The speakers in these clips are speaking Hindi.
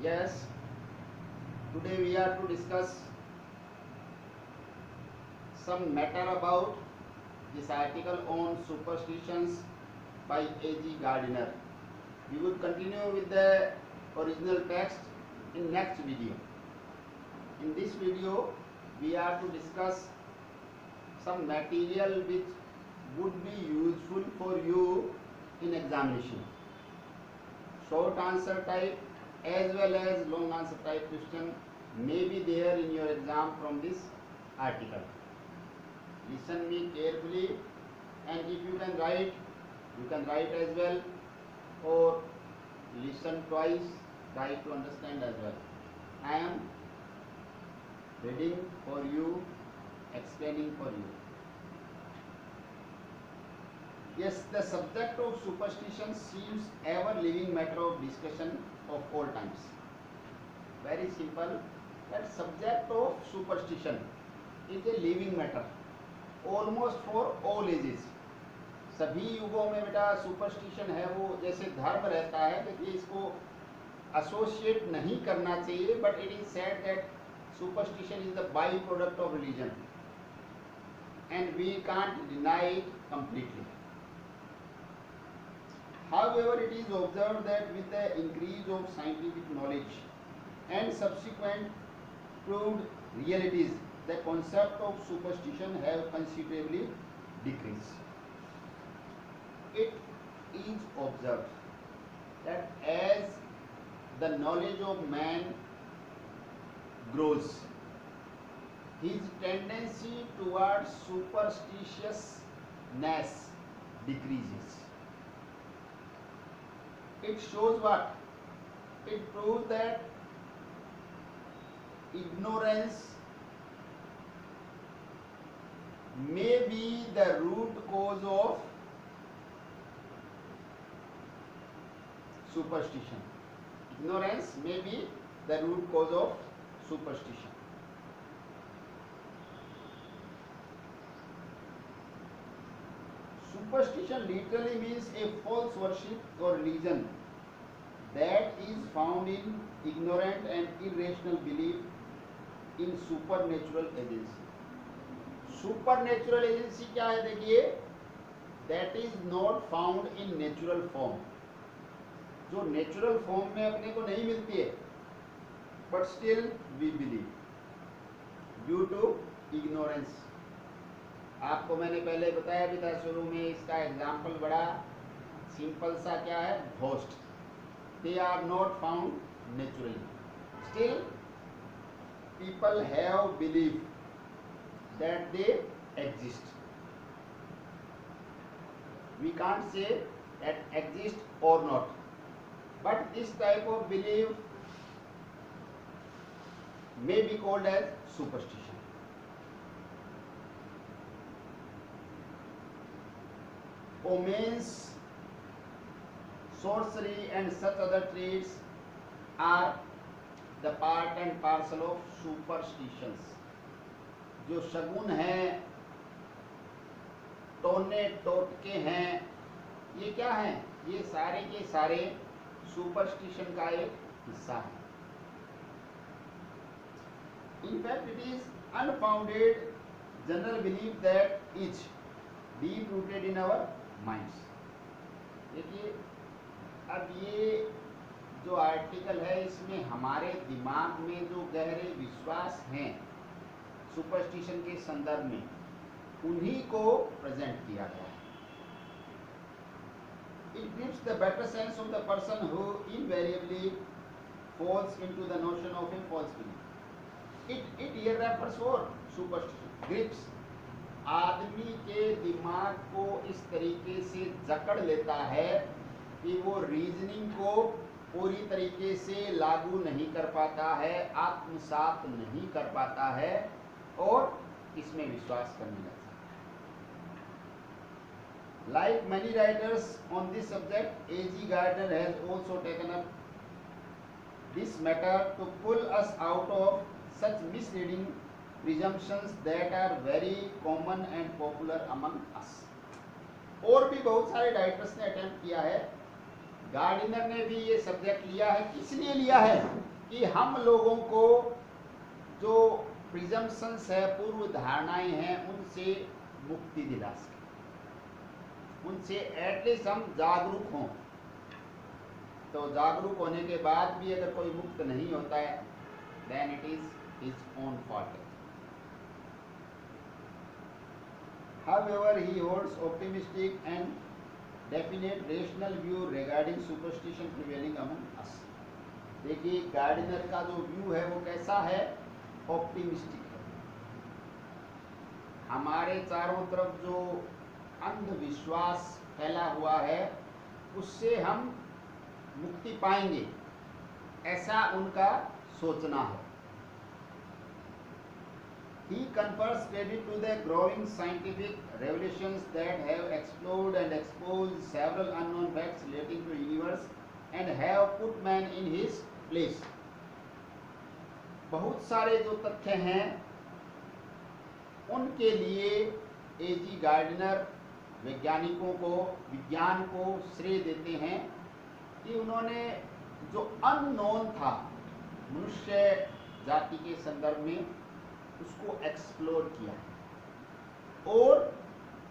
Yes, today we are to discuss some matter about this article on superstitions by A.G. Gardiner. We will continue with the original text in next video. In this video, we are to discuss some material which would be useful for you in examination. Short answer type as well as long answer type question may be there in your exam from this article. Listen me carefully, and if you can write as well, or listen twice, try to understand as well. I am reading for you, explaining for you. Yes, the subject of superstition seems ever living matter of discussion of all times. Very simple, that subject of superstition is a living matter almost for all ages. सभी युगों में बेटा सुपरस्टिशन है, वो जैसे धर्म रहता है, देखिए इसको एसोसिएट नहीं करना चाहिए, but it is said that superstition is the byproduct of religion and we can't deny it completely. However, it is observed that with the increase of scientific knowledge and subsequent proved realities, the concept of superstition have considerably decreased. It is observed that as the knowledge of man grows, his tendency towards superstitiousness decreases. It shows what? It proves that ignorance may be the root cause of superstition. Ignorance may be the root cause of superstition. Superstition literally means a false worship or religion that is found in ignorant and irrational belief in supernatural agency. Supernatural agency क्या है? देखिए, that is not found in natural form. जो नेचुरल फॉर्म में अपने को नहीं मिलती है, but still we believe due to ignorance. आपको मैंने पहले बताया भी था शुरू में, इसका एग्जाम्पल बड़ा सिंपल सा क्या है? Ghost. They are not found naturally, still people have believe that they exist. We can't say that exist और नॉट, but this type of belief may be called as superstition. Omens, sorcery and such other traits are the part and parcel of superstitions. जो शगुन है, टोने टोटके हैं, ये क्या हैं? ये सारे के सारे सुपरस्टिशन का एक हिस्सा है. In fact, it is unfounded general belief that is deep rooted in our minds. देखिए, अब ये जो आर्टिकल है, इसमें हमारे दिमाग में जो गहरे विश्वास हैं सुपरस्टिशन के संदर्भ में, उन्हीं को प्रेजेंट किया गया है. It gives the better sense of the person who invariably falls into the notion of a false belief. It here refers for superstition. Grips आदमी के दिमाग को इस तरीके से जकड़ लेता है कि वो रीजनिंग को पूरी तरीके से लागू नहीं कर पाता है, आत्मसात नहीं कर पाता है और इसमें विश्वास करने लगता है. Like many writers on this subject, A.G. Gardner has also taken up this matter to pull us out of such misleading presumptions that are very common and popular among us. और भी बहुत सारे राइटर्स ने अटेम्प्ट किया है गार्डिनर ने भी ये सब्जेक्ट लिया है, किस लिए लिया है कि हम लोगों को जो प्रिजम्पशंस है, पूर्व धारणाएं हैं, उनसे मुक्ति दिला सके, उनसे एटलीस्ट हम जागरूक हों। तो जागरूक होने के बाद भी अगर कोई मुक्त नहीं होता है, then it is his own fault. However, he holds optimistic and definite rational view regarding superstition prevailing among us. देखिए गार्डिनर का जो व्यू है वो कैसा है, ऑप्टिमिस्टिक है। हमारे चारों तरफ जो अंधविश्वास फैला हुआ है उससे हम मुक्ति पाएंगे, ऐसा उनका सोचना है। He confers credit to the growing scientific revelations that have explored and exposed several unknown facts relating to the universe and have put man in his place. बहुत सारे जो तथ्य हैं उनके लिए एजी गार्डिनर वैज्ञानिकों को, विज्ञान को श्रेय देते हैं कि उन्होंने जो अननोन था मनुष्य जाति के संदर्भ में, उसको एक्सप्लोर किया और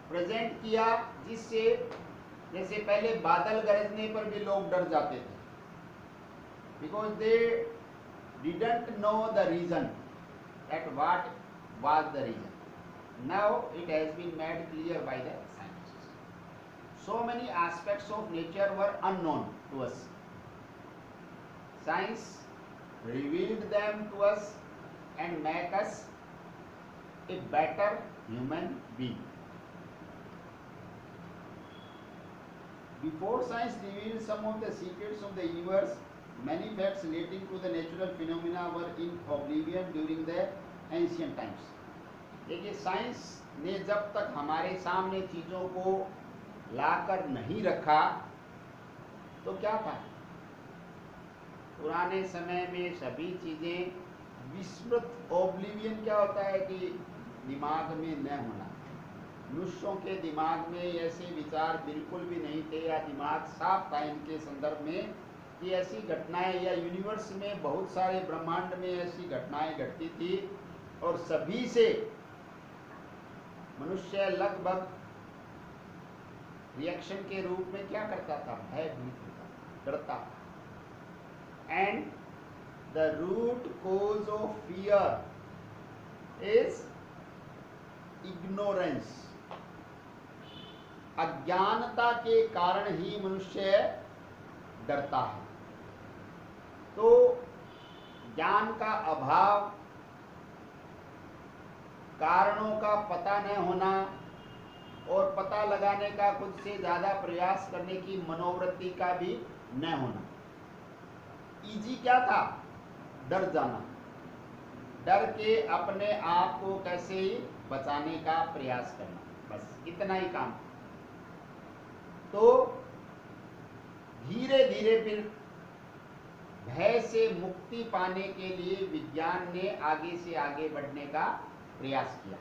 प्रेजेंट किया, जिससे जैसे पहले बादल गरजने पर भी लोग डर जाते थे, because they didn't know the reason at what was the reason. Now it has been made clear by the scientists. So many aspects of nature were unknown to us. Science revealed them to us and make us a better human being. Before science revealed some of the secrets of the universe, many facts relating to the natural phenomena were in oblivion during the ancient times. देखिए साइंस ने जब तक हमारे सामने चीजों को लाकर नहीं रखा तो क्या था, पुराने समय में सभी चीजें विस्मृत। ओब्लिवियन क्या होता है कि दिमाग में न होना। मनुष्यों के दिमाग में ऐसे विचार बिल्कुल भी नहीं थे, या दिमाग साफ था इनके संदर्भ में कि ऐसी घटनाएं, या यूनिवर्स में बहुत सारे ब्रह्मांड में ऐसी घटनाएं घटती थी और सभी से मनुष्य लगभग रिएक्शन के रूप में क्या करता था, भयभीत होता, डरता। And the root cause of fear is ignorance. अज्ञानता के कारण ही मनुष्य डरता है। तो ज्ञान का अभाव, कारणों का पता न होना और पता लगाने का खुद से ज्यादा प्रयास करने की मनोवृत्ति का भी न होना। इजी क्या था, डर जाना, डर के अपने आप को कैसे ही बचाने का प्रयास करना, बस इतना ही काम। तो धीरे धीरे फिर भय से मुक्ति पाने के लिए विज्ञान ने आगे से आगे बढ़ने का प्रयास किया।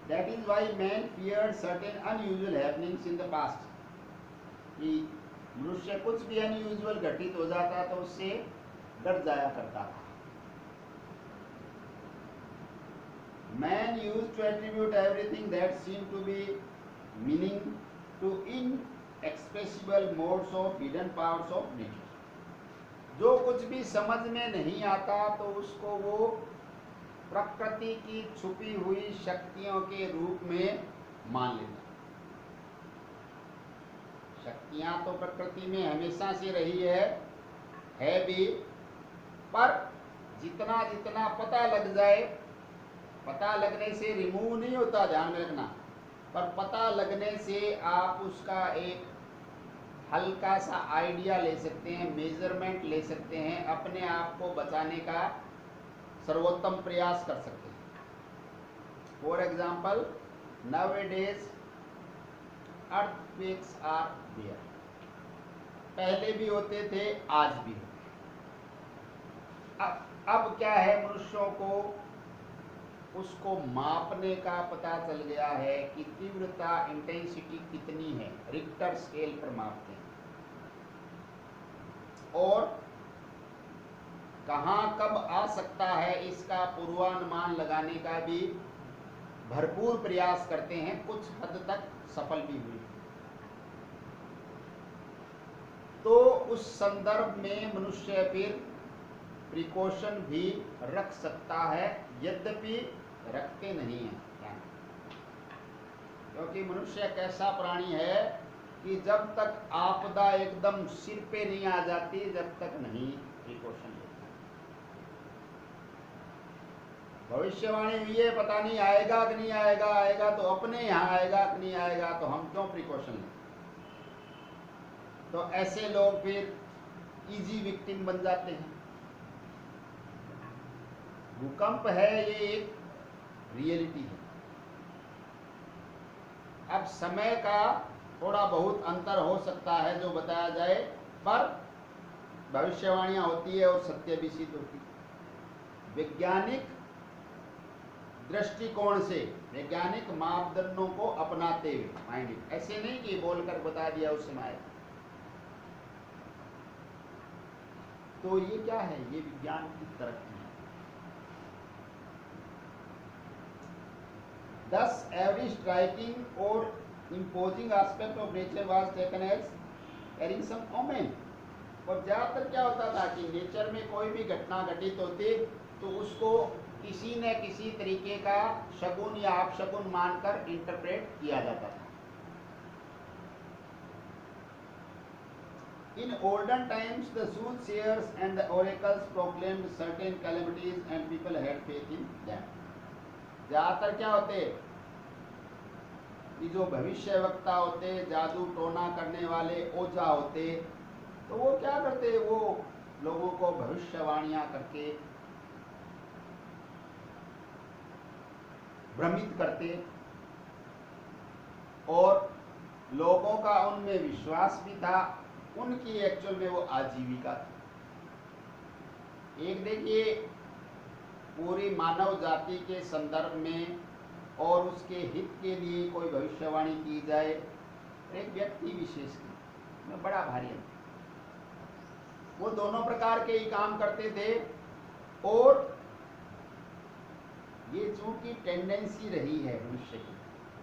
That is why man feared certain unusual happenings in the past. कि मनुष्य कुछ भी अनयूजुअल घटित हो जाता तो उससे डर जाया करता था। Man used to attribute everything that seemed to be meaning to inexpressible modes of hidden powers of nature. जो कुछ भी समझ में नहीं आता तो उसको वो प्रकृति की छुपी हुई शक्तियों के रूप में मान लेता। शक्तियां तो प्रकृति में हमेशा से रही है भी, पर जितना जितना पता लग जाए, पता लगने से रिमूव नहीं होता, ध्यान में रखना, पर पता लगने से आप उसका एक हल्का सा आइडिया ले सकते हैं, मेजरमेंट ले सकते हैं, अपने आप को बचाने का सर्वोत्तम प्रयास कर सकते हैं। For example, nowadays earthquakes are there. पहले भी होते थे, आज भी होते। अब क्या है, मनुष्यों को उसको मापने का पता चल गया है कि तीव्रता इंटेंसिटी कितनी है, रिक्टर स्केल पर मापते हैं। और कहाँ कब आ सकता है इसका पूर्वानुमान लगाने का भी भरपूर प्रयास करते हैं, कुछ हद तक सफल भी हुए। तो उस संदर्भ में मनुष्य फिर प्रिकॉशन भी रख सकता है, यद्यपि रखते नहीं है, क्योंकि मनुष्य एक ऐसा प्राणी है कि जब तक आपदा एकदम सिर पे नहीं आ जाती जब तक नहीं प्रिकॉशन लेता। भविष्यवाणी हुई है, पता नहीं आएगा कि नहीं आएगा, आएगा तो अपने यहाँ आएगा कि नहीं आएगा, तो हम क्यों प्रिकॉशन लें। तो ऐसे लोग फिर इजी विक्टिम बन जाते हैं। भूकंप है, ये एक रियलिटी है। अब समय का थोड़ा बहुत अंतर हो सकता है जो बताया जाए, पर भविष्यवाणियां होती है और सत्य भी सिद्ध होती है। वैज्ञानिक दृष्टिकोण से, वैज्ञानिक मापदंडों को अपनाते हुए, माइंड, ऐसे नहीं कि बोलकर बता दिया उस समय। तो ये क्या है, ये विज्ञान की तरक्की है। Thus, every striking or imposing aspect of nature was taken as carrying some omen। और ज्यादातर क्या होता था कि नेचर में कोई भी घटना घटित होती तो उसको किसी न किसी तरीके का शगुन या अपशगुन मानकर इंटरप्रेट किया जाता था। In olden times, the soothsayers and the oracles proclaimed certain calamities and people had faith in them। ज्यादातर क्या होते कि जो भविष्य वक्ता होते, जादू टोना करने वाले ओझा होते, तो वो क्या करते, वो लोगों को भविष्यवाणियां करके भ्रमित करते और लोगों का उनमें विश्वास भी था, उनकी एक्चुअल में वो आजीविका थी। एक देखिए, पूरी मानव जाति के संदर्भ में और उसके हित के लिए कोई भविष्यवाणी की जाए, एक व्यक्ति विशेष की में बड़ा भारी अंतर। वो दोनों प्रकार के ही काम करते थे और ये चूंकि टेंडेंसी रही है मनुष्य की,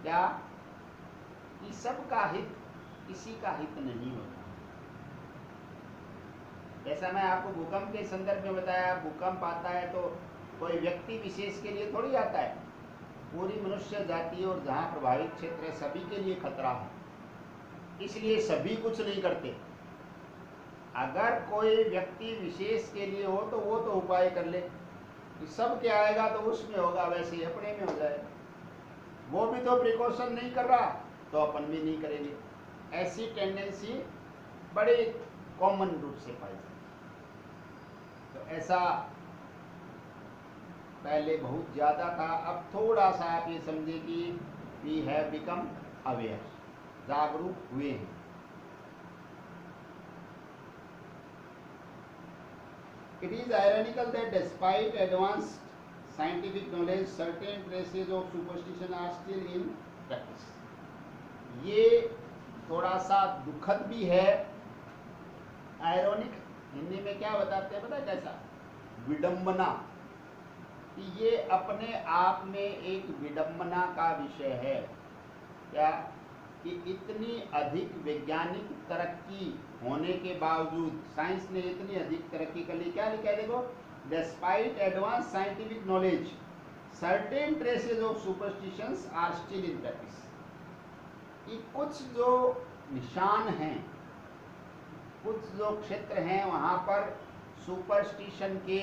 क्या कि सबका हित किसी का हित नहीं होता। जैसा मैं आपको भूकंप के संदर्भ में बताया, भूकंप आता है तो कोई व्यक्ति विशेष के लिए थोड़ी आता है, पूरी मनुष्य जाति और जहाँ प्रभावित क्षेत्र है सभी के लिए खतरा है, इसलिए सभी कुछ नहीं करते। अगर कोई व्यक्ति विशेष के लिए हो तो वो तो उपाय कर ले कि सब क्या आएगा तो उसमें होगा, वैसे ही अपने में हो जाएगा। वो भी तो प्रिकॉशन नहीं कर रहा तो अपन भी नहीं करेंगे। ऐसी टेंडेंसी बड़े कॉमन रूप से पाई जाती। तो ऐसा पहले बहुत ज़्यादा था, अब थोड़ा सा आप ये समझे कि वी हैव बिकम अवेयर, जागरूक हुए हैं। It is ironical that despite advanced scientific knowledge, certain traces of superstition are still in practice। ये थोड़ा सा दुखद भी है। आयरोनिक हिंदी में क्या बताते हैं, पता है कैसा, विडंबना। ये अपने आप में एक विडंबना का विषय है, क्या कि इतनी अधिक वैज्ञानिक तरक्की होने के बावजूद, साइंस ने इतनी अधिक तरक्की कर ली, क्या लिखा है देखो, despite advance scientific knowledge certain traces of superstitions are still in practice. ये कुछ जो निशान हैं, कुछ जो क्षेत्र हैं वहाँ पर सुपरस्टिशन के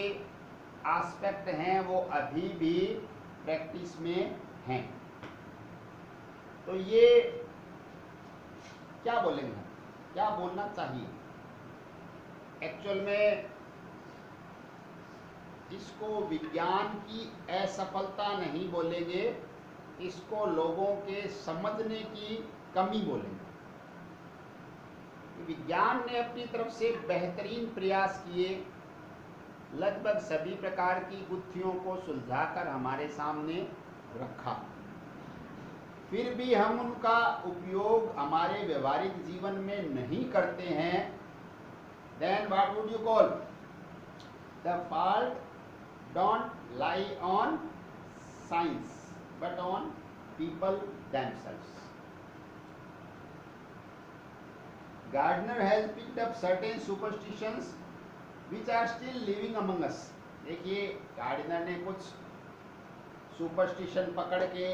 एस्पेक्ट हैं, वो अभी भी प्रैक्टिस में हैं। तो ये क्या बोलेंगे, क्या बोलना चाहिए एक्चुअल में, इसको विज्ञान की असफलता नहीं बोलेंगे, इसको लोगों के समझने की कमी बोलेंगे। विज्ञान ने अपनी तरफ से बेहतरीन प्रयास किए लगभग सभी प्रकार की गुत्थियों को सुलझाकर हमारे सामने रखा। फिर भी हम उनका उपयोग हमारे व्यवहारिक जीवन में नहीं करते हैं। Then what would you call? The fault don't lie on science but on people themselves. Gardner has picked up certain superstitions which are still living among us. देखिए, गार्डनर ने कुछ सुपरस्टिशन पकड़ के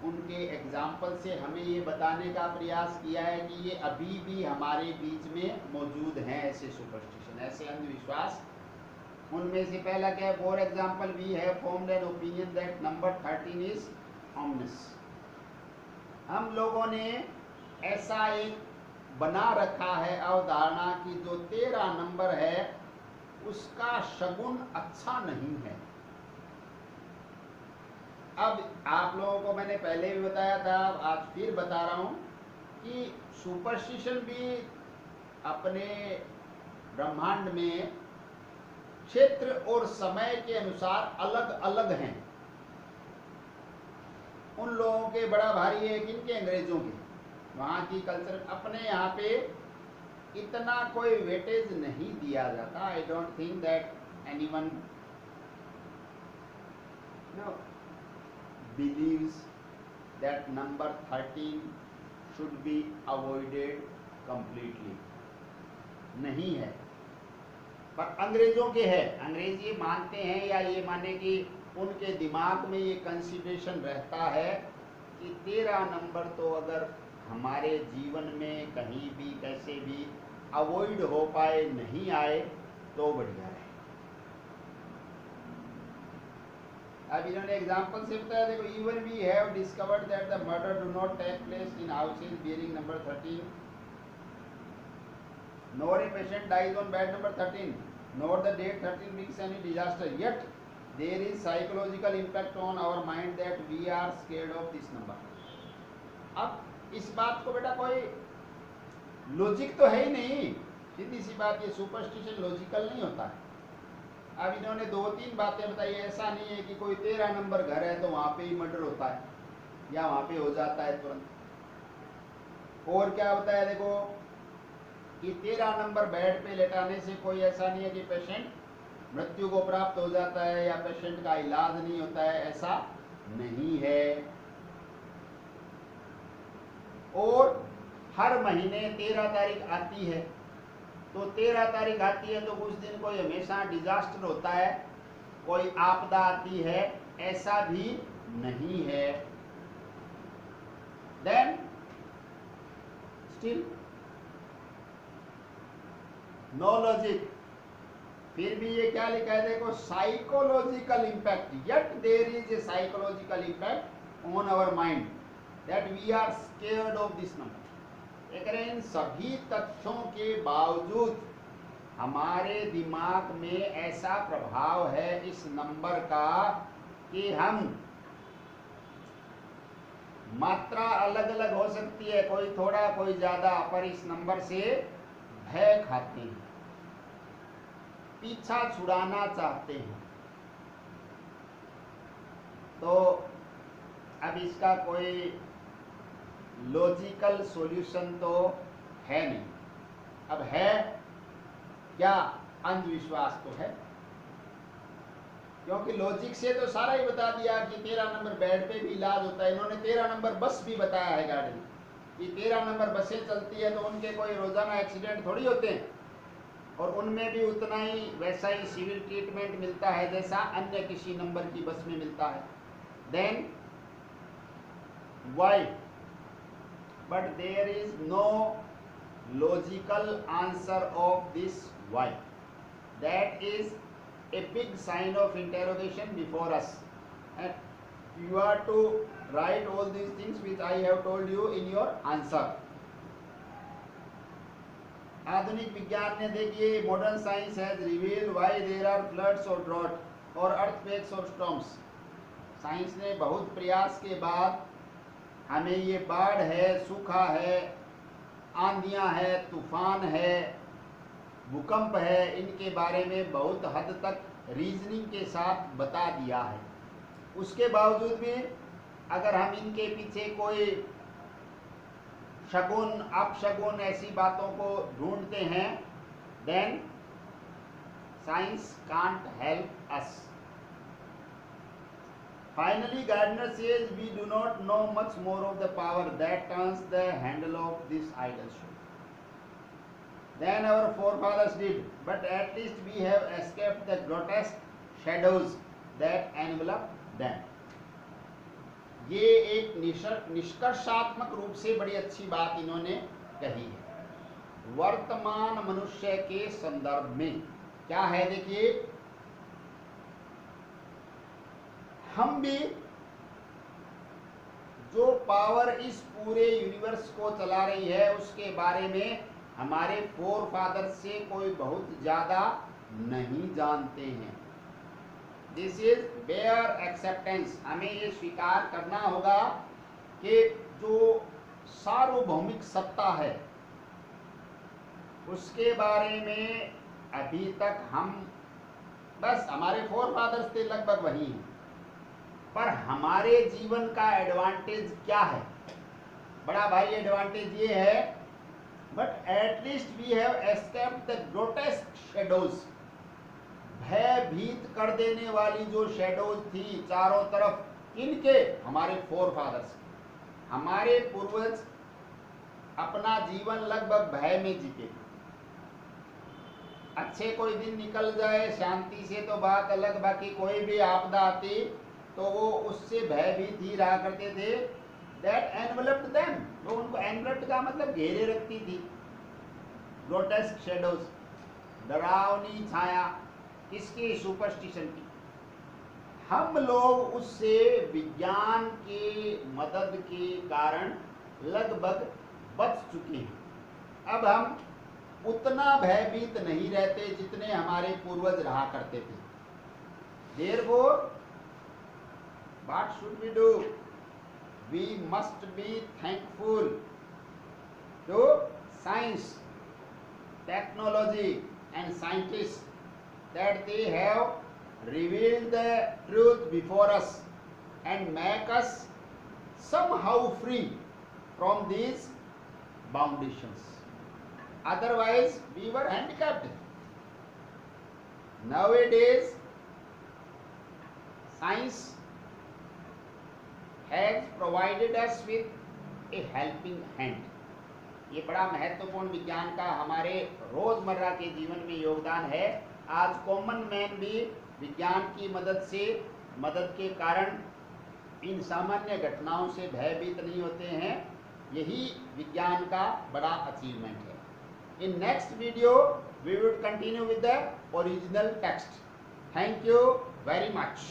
उनके एग्जाम्पल से हमें ये बताने का प्रयास किया है कि ये अभी भी हमारे बीच में मौजूद हैं, ऐसे सुपरस्टिशन, ऐसे अंधविश्वास। उनमें से पहला क्या है? For example we have formed an opinion that number 13 is ominous. हम लोगों ने ऐसा एक बना रखा है अवधारणा कि जो 13 नंबर है उसका शगुन अच्छा नहीं है। अब आप लोगों को मैंने पहले भी बताया था, आज फिर बता रहा हूं कि सुपरस्टिशन भी अपने ब्रह्मांड में क्षेत्र और समय के अनुसार अलग अलग हैं। उन लोगों के बड़ा भारी है, किनके? अंग्रेजों के। वहाँ की कल्चर, अपने यहाँ पे इतना कोई वेटेज नहीं दिया जाता। I don't think that anyone believes that number 13 should be avoided completely. नहीं है, पर अंग्रेजों के है। अंग्रेज ये मानते हैं, या ये माने कि उनके दिमाग में ये कंसिडरेशन रहता है कि 13 नंबर तो अगर हमारे जीवन में कहीं भी कैसे भी अवॉइड हो पाए, नहीं आए, तो बढ़िया है। अब इन्होंने एग्जाम्पल से बताया, देखो, even we have discovered that the murder do not take place in houses bearing number 13, nor a patient dies on bed number 13, nor the date 13 brings any disaster, yet there is psychological impact on our mind that we are scared of this number. अब इस बात को बेटा कोई लॉजिक तो है ही नहीं, सीधी सी बात, ये सुपरस्टिशन लॉजिकल नहीं होता है। अब इन्होंने 2-3 बातें बताई। ऐसा नहीं है कि कोई 13 नंबर घर है तो वहाँ पे ही मर्डर होता है या वहाँ पे हो जाता है तुरंत। और क्या बताया, देखो, कि 13 नंबर बेड पे लेटाने से कोई ऐसा नहीं है कि पेशेंट मृत्यु को प्राप्त हो जाता है या पेशेंट का इलाज नहीं होता है, ऐसा नहीं है। और हर महीने 13 तारीख आती है, तो 13 तारीख आती है तो कुछ दिन कोई हमेशा डिजास्टर होता है, कोई आपदा आती है, ऐसा भी नहीं है। Then still no logic. फिर भी ये क्या लिखा है, देखो, psychological impact, yet there is a psychological impact on our mind that we are scared of this number. इन सभी तथ्यों के बावजूद हमारे दिमाग में ऐसा प्रभाव है इस नंबर का कि हम, मात्रा अलग अलग हो सकती है, कोई थोड़ा कोई ज्यादा, पर इस नंबर से भय खाते हैं, पीछा छुड़ाना चाहते हैं। तो अब इसका कोई लॉजिकल सॉल्यूशन तो है नहीं। अब है क्या? अंधविश्वास तो है, क्योंकि लॉजिक से तो सारा ही बता दिया कि 13 नंबर बेड पे भी इलाज होता है। इन्होंने 13 नंबर बस भी बताया है गाड़ी कि 13 नंबर बसें चलती है तो उनके कोई रोजाना एक्सीडेंट थोड़ी होते हैं, और उनमें भी उतना ही वैसा ही सिविल ट्रीटमेंट मिलता है जैसा अन्य किसी नंबर की बस में मिलता है। Then why? But there is no logical answer of this why. That is a big sign of interrogation before us, and you are to write all these things which I have told you in your answer. आधुनिक विज्ञान ने, देखिए, modern science has revealed why there are floods और ड्रॉट और अर्थक्वेक्स और स्टॉर्म्स। साइंस ने बहुत प्रयास के बाद हमें ये बाढ़ है, सूखा है, आंधियां है, तूफान है, भूकंप है, इनके बारे में बहुत हद तक रीजनिंग के साथ बता दिया है। उसके बावजूद भी अगर हम इनके पीछे कोई शगुन अपशगुन ऐसी बातों को ढूंढते हैं, then science can't help us. Finally, Gardner says we do not know much more of the power that turns the handle of this idol than our forefathers did, but at least we have escaped the grotesque shadows that envelop them. ये एक निष्कर्षात्मक रूप से बड़ी अच्छी बात इन्होंने कही है। वर्तमान मनुष्य के संदर्भ में क्या है, देखिए, हम भी जो पावर इस पूरे यूनिवर्स को चला रही है उसके बारे में हमारे फोर फादर से कोई बहुत ज्यादा नहीं जानते हैं। This is bare acceptance. हमें ये स्वीकार करना होगा कि जो सार्वभौमिक सत्ता है उसके बारे में अभी तक हम बस हमारे फोर फादर्स थे लगभग वही हैं, पर हमारे जीवन का एडवांटेज क्या है? बड़ा भाई एडवांटेज ये है, but at least we have escaped the grotesque shadows. भयभीत कर देने वाली जो शेडोज थी चारों तरफ, इनके हमारे फोर फादर्स, हमारे पूर्वज अपना जीवन लगभग भय में जीते। अच्छे कोई दिन निकल जाए शांति से तो बात अलग, बाकी कोई भी आपदा आती तो वो उससे भयभीत ही रहा करते थे। दैट एनवलप्ड देम, वो उनको एनवलप्ड का मतलब घेरे रखती थी। ग्रोटेस्क शेडोज, डरावनी छाया, किसकी? सुपरस्टिशन की। हम लोग उससे विज्ञान के मदद के कारण लगभग बच चुके हैं। अब हम उतना भयभीत नहीं रहते जितने हमारे पूर्वज रहा करते थे। Therefore, what should we do? We must be thankful to science, technology and scientists that they have revealed the truth before us and make us somehow free from these foundations. Otherwise, we were handicapped. Nowadays, science has provided us with a helping hand. ये बड़ा महत्वपूर्ण विज्ञान का हमारे रोजमर्रा के जीवन में योगदान है। आज कॉमन मैन भी विज्ञान की मदद के कारण इन सामान्य घटनाओं से भयभीत नहीं होते हैं। यही विज्ञान का बड़ा अचीवमेंट है। In next video, we will continue with the original text. Thank you very much.